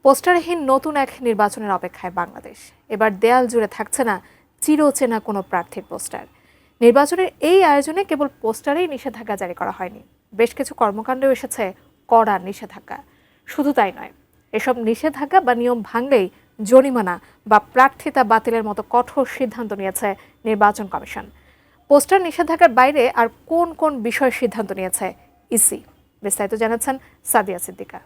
পোস্টারহীন নতুন এক নির্বাচনের অপেক্ষায় বাংলাদেশ। এবার দেয়াল জুড়ে থাকছে না চিরচেনা কোনো প্রার্থীর পোস্টার। নির্বাচনের এই আয়োজনে কেবল পোস্টারেই নিষেধাজ্ঞা জারি করা হয়নি, বেশ কিছু কর্মকাণ্ডেও এসেছে কড়া নিষেধাজ্ঞা। শুধু তাই নয়, এসব নিষেধাজ্ঞা বা নিয়ম ভাঙলেই জরিমানা বা প্রার্থিতা বাতিলের মতো কঠোর সিদ্ধান্ত নিয়েছে নির্বাচন কমিশন। পোস্টার নিষেধাজ্ঞার বাইরে আর কোন কোন বিষয়ে সিদ্ধান্ত নিয়েছে ইসি, বিস্তারিত জানাচ্ছেন সাদিয়া সিদ্দিকা।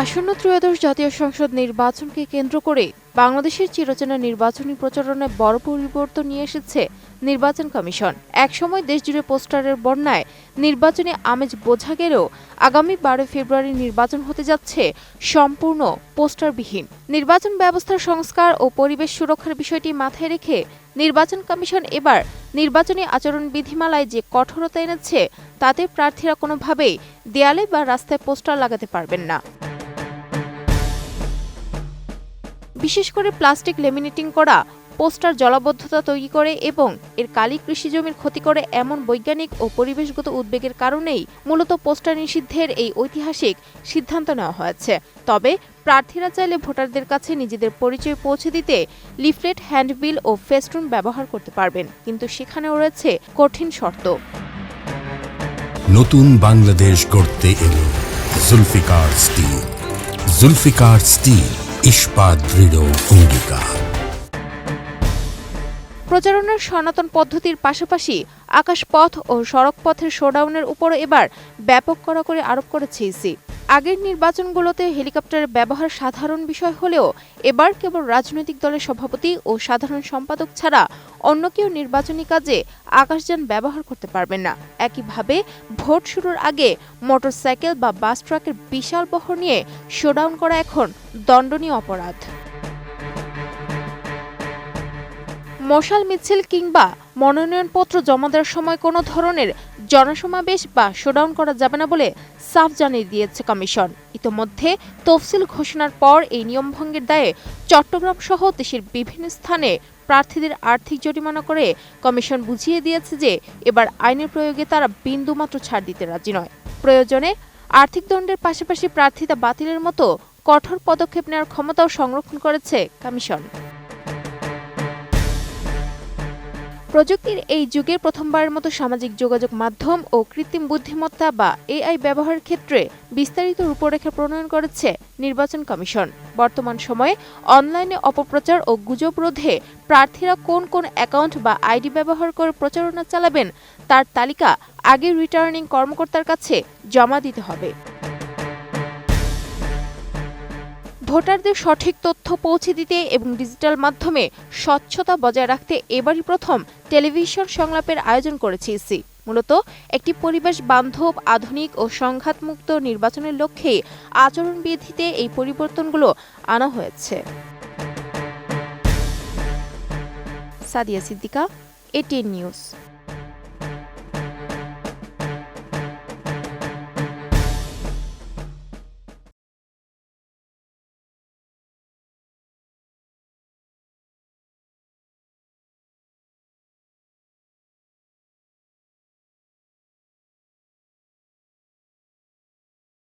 আসন্ন ত্রয়োদশ জাতীয় সংসদ নির্বাচনকে কেন্দ্র করে বাংলাদেশের চিরচেনা নির্বাচনী প্রচারণায় বড় পরিবর্তন নিয়ে এসেছে নির্বাচন কমিশন। একসময় দেশজুড়ে পোস্টারের বন্যায় নির্বাচনী আমেজ বোঝা গেলেও আগামী 12 ফেব্রুয়ারি নির্বাচন হতে যাচ্ছে সম্পূর্ণ পোস্টারবিহীন। নির্বাচন ব্যবস্থার সংস্কার ও পরিবেশ সুরক্ষার বিষয়টি মাথায় রেখে নির্বাচন কমিশন এবার নির্বাচনী আচরণ বিধিমালায় যে কঠোরতা এনেছে, তাতে প্রার্থীরা কোনোভাবেই দেয়ালে বা রাস্তায় পোস্টার লাগাতে পারবেন না। বিশেষ করে প্লাস্টিক লেমিনেটিং করা পোস্টার জলাবদ্ধতা তৈরি করে এবং এর কালি কৃষিজমির ক্ষতি করে এমন বৈজ্ঞানিক ও পরিবেশগত উদ্বেগের কারণেই মূলত পোস্টার নিষিদ্ধের এই ঐতিহাসিক সিদ্ধান্ত নেওয়া হয়েছে। তবে প্রার্থীরা চাইলে ভোটারদের কাছে নিজেদের পরিচয় পৌঁছে দিতে লিফলেট, হ্যান্ডবিল ও ফেস্টুন ব্যবহার করতে পারবেন, কিন্তু সেখানেও রয়েছে কঠিন শর্ত। নতুন বাংলাদেশ গড়তে এলো জুলফিকার স্টিল। জুলফিকার স্টিল, ইস্পাত দৃঢ় অঙ্গীকার। প্রচারণার সনাতন পদ্ধতির পাশাপাশি আকাশপথ ও সড়কপথের শোডাউনের উপরও এবার ব্যাপক কড়াকড়ি আরোপ করেছে ইসি। আগের নির্বাচনগুলোতে হেলিকপ্টারের ব্যবহার সাধারণ বিষয় হলেও এবার কেবল রাজনৈতিক দলের সভাপতি ও সাধারণ সম্পাদক ছাড়া অন্য কেউ নির্বাচনী কাজে আকাশযান ব্যবহার করতে পারবেন না। একইভাবে ভোট শুরুর আগে মোটরসাইকেল বা বাস ট্রাকের বিশাল বহর নিয়ে শোডাউন করা এখন দণ্ডনীয় অপরাধ। মশাল মিছিল কিংবা মনোনয়নপত্র জমা দেওয়ার সময় কোনো ধরনের জনসমাবেশ বা শোডাউন করা যাবে না বলে সাফ জানিয়ে দিয়েছে কমিশন। ইতোমধ্যে তফসিল ঘোষণার পর এই নিয়ম ভঙ্গের দায়ে চট্টগ্রাম সহ দেশের বিভিন্ন স্থানে প্রার্থীদের আর্থিক জরিমানা করে কমিশন বুঝিয়ে দিয়েছে যে এবার আইনের প্রয়োগে তারা বিন্দুমাত্র ছাড় দিতে রাজি নয়। প্রয়োজনে আর্থিক দণ্ডের পাশাপাশি প্রার্থিতা বাতিলের মতো কঠোর পদক্ষেপ নেওয়ার ক্ষমতাও সংরক্ষণ করেছে কমিশন। প্রযুক্তির এই যুগে প্রথমবারের মতো সামাজিক যোগাযোগ মাধ্যম ও কৃত্রিম বুদ্ধিমত্তা বা এআই ব্যবহারের ক্ষেত্রে বিস্তারিত রূপরেখা প্রণয়ন করেছে নির্বাচন কমিশন। বর্তমান সময়ে অনলাইনে অপপ্রচার ও গুজব রোধে প্রার্থীরা কোন কোন অ্যাকাউন্ট বা আইডি ব্যবহার করে প্রচারণা চালাবেন তার তালিকা আগে রিটার্নিং কর্মকর্তার কাছে জমা দিতে হবে। ভোটারদের সঠিক তথ্য পৌঁছে দিতে এবং ডিজিটাল মাধ্যমে স্বচ্ছতা বজায় রাখতে এবারই প্রথম টেলিভিশন সংলাপের আয়োজন করেছে ইসি। মূলত একটি পরিবেশ বান্ধব, আধুনিক ও সংঘাতমুক্ত নির্বাচনের লক্ষ্যে আচরণবিধিতে এই পরিবর্তনগুলো আনা হয়েছে। Sadia Siddika, ATN news.